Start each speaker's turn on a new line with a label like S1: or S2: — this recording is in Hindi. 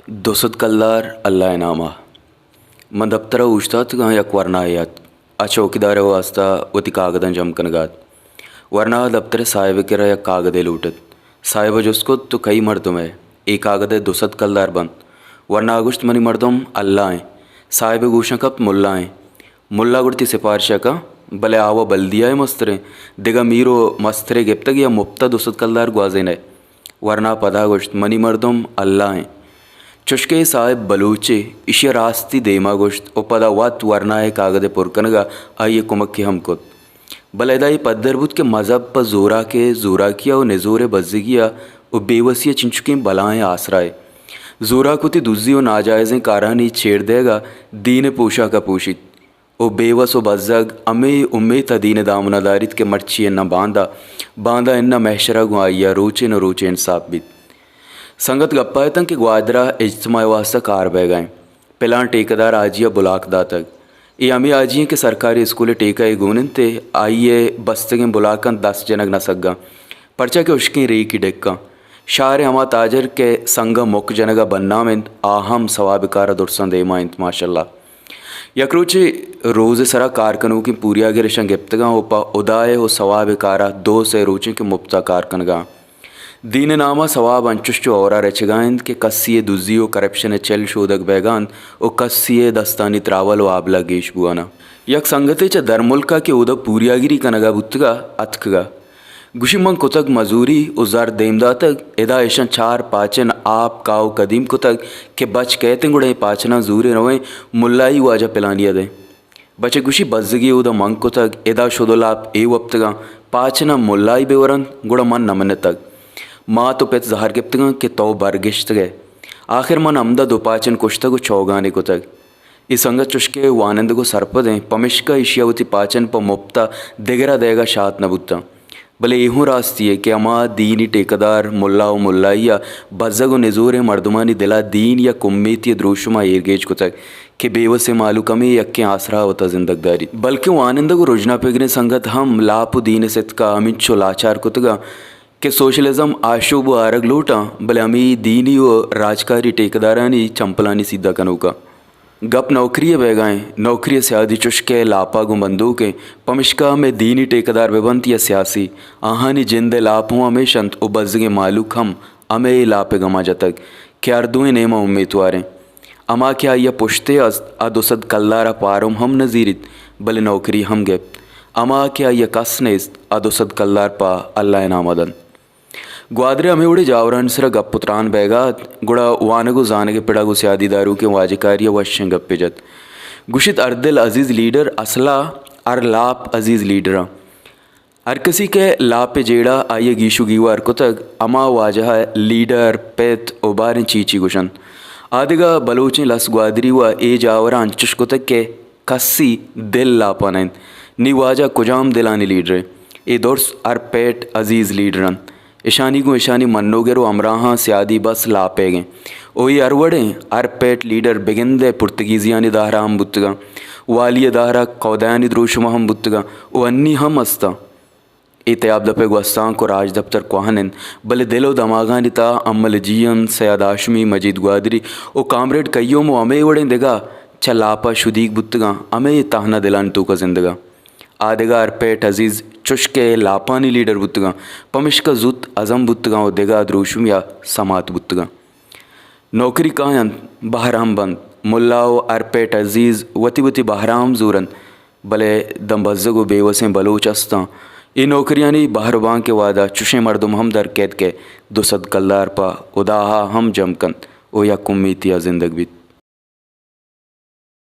S1: दोसत कल्लार अल्लाह नामा मन दप्तरा उश्तात यक वर्नायात आ चौकीदार वास्ता वती कागदन जमकनगात वरना दप्तर साहिब केरा यक कागदे लूटत साहिब जुस्को तो कई मर्दम है ए कागदे दोसत कल्लार बंद वरना अगुश्त मनी मर्दम अल्लाह है साहिब गूशा कप मुल्ला है मुल्ला गुड़ती सिफारशा का भले आवा बल्दिया है मस्तरे दिगा मीरो मस्तरे गिप्तग या मुफ्ता दोसत कल्लार ग्वाजेन है वरना पदा गुश्त मनी मर्दम अल्लाह है चुश्के साहिब बलूचे इशिया रास्ती देमा गोश्त ओ पदा वत वरनाए कागदे पुरकनगा आइए कुमक्के हमकुत बलेदाई पद्दरबुत के मज़हब पर जोरा किया और नेजोरे बज्जिगिया और बेवसिया चिंचुके बलाएँ आसराए जोरा कुति दुज्जी और नाजायज़ें कारानी छेड़ देगा दीन पोशा का पोशित ओ बेवस व बज्जग अमे उम्मे तदीन दामनादारित के मर्ची न बांदा इन्ना महशरा गुआइया रोचे न रोचे इंसाफ बित संगत गप्पा तंग कि ग्वादरा इज्तमा वास्ता कार बह गए पिलान टेकदार आजिया बुलाकदा तक ये अमी आजिए कि सरकारी स्कूल टेका गुनन ते आइए बस्तगे बुलाकन 10 जनक न सग्गा पर्चा के उश्की रे की डेक्का शार हमा ताजर के संग मुक जनगा बन्ना में आहम सवाबिकार दुर्सन देमाइंत माशाल्लाह यकरूचे रोज़ सरा कारकनों की पूरी आगे रिशंग गिप्तगा ओपा उदाय हो सवाबिकारा 2 से रोचे के मुफ्ता कारकनगा दीन नामा सवाब अंचुश्चो और रचगान के कस्सिए दुजियो करप्शन चल शोधक बैगान ओ कस्सिए दस्तानी त्रावल व आबला गेश बुआना यक संगते च दरमुल्का के उदा पूरियागिरी कनगा बुत्तगा अतकगा गुशिमंग कुतक मजूरी उजार देमदा तक एदा ऐशन 4-5 आप काव कदीम कुतक के बच कहते गुड़े पाचना जूरे रवें मुल्लाई वाजा पिलानिया दे बचे गुशी बज्जगी उदा मंग कुतक एदा शुदुलाप ए वप्तगा पाचना मुल्लाई बेवरन गुड़ा मन नमन तक माँ तो पेत जहर गिप्तगा के तो बरगिश्त गए आखिर मन अमदा दोपाचन कुश्तगु चौगाने को तक इस संगत चुश्के वानंद को सरपदें पमिश्का इशियावती पाचन प मुफ्ता दिगरा देगा शात नबुत्ता भले यूँ रास्ती है कि अमा दीनी टेकदार मुल्ला व मुल्लाइया बज्जगो निजोर मर्दमानी दिला दीन या कुम्मीती द्रोशुमा एरगेज को तक कि बेवस मालूकमी यक्के आसरा होता जिंदगदारी बल्कि वानंद को रोजना पेगने संगत हम लापु दीन सितका अमिचो लाचार कुतगा कि सोशलिज्म आशुब आरग लूटा भले अमी दीनी व राजकारी टेकदारानी चंपलानी सीधा कनूका गप नौकरी बेगाएँ नौकरी स्यादी चुश्के लापा गु बंदूकें पमिश्का में दीनी टेकदार बेबंत या सियासी आहानी जिंदे लापहुआ में शंत उ बज्गे मालूक हम अमे लापे गमा जतक क्यार दुए नेमा उम्मीदवारें अमा क्या या पुश्ते अदुसद कल्लारा पारुम हम नजीरित भले नौकरी हम गेप अमा क्या या कसनेस्त अदुसद कल्लार पा अल्लाह नामदन ग्वादरे हमें उड़े जावरान सरा गप्पुत्रान बैगात गुड़ा वानगु जानगे पिड़ागु स्यादी दारू के वाजिकारिया वश्य गप्पे जत गुशित अर्दिल अजीज़ लीडर असला अर लाप अजीज़ लीडरा हर किसी के लाप जेड़ा आइए गीशु गीवार को तक अमा वाजहा लीडर पेत उबारें चीची गुशन आदिगा बलोचें लस ग्वादरी व ए जावरा अंचुश को तक के कस्सी दिल लापानैन नी वाजा कुजाम दिलानी लीडरे ए दोर्स अर पेट अजीज़ लीडरन ईशानी को ईशानी मन्नोगेरो अमराहा स्यादी बस लापेगे ओई अरवड़े अरपेट लीडर बेगिंदे पुर्तगीजियानी दाहरा हम बुत्तगा वालिय दाहरा कौदायानी द्रोशुमा हम बुत्तगा ओ अन्नी हम अस्ता इतयाब दपे गुस्तां को राज दफ्तर कोहनन भले दिलो दमागानी ता अम्मल जियन सयाद आशमी मजीद ग्वादरी ओ कामरेड कईयों मो अमे वड़े देगा चलापा शुदीक बुत्तगा अमे ताहना दिलान तू का जिंदगा आदेगा अरपेट अजीज़ चुश्के लापानी लीडर बुत्तगा पमिश्का जुत अज़म बुत्तगा और देगा द्रोशुम या समात बुत्तगा नौकरी कायन बहराम बंद मुल्लाओ अरपेट अजीज़ वती बहराम जूरन भले दम बज्जगो बेवसें बलोच अस्ता ये नौकरियानी बहरबां के वादा चुशे मर्दुम हम दर कैद के दुसद कल्लार पा उदाहा हम जमकन ओ या कुम्मीतिया जिंदग बित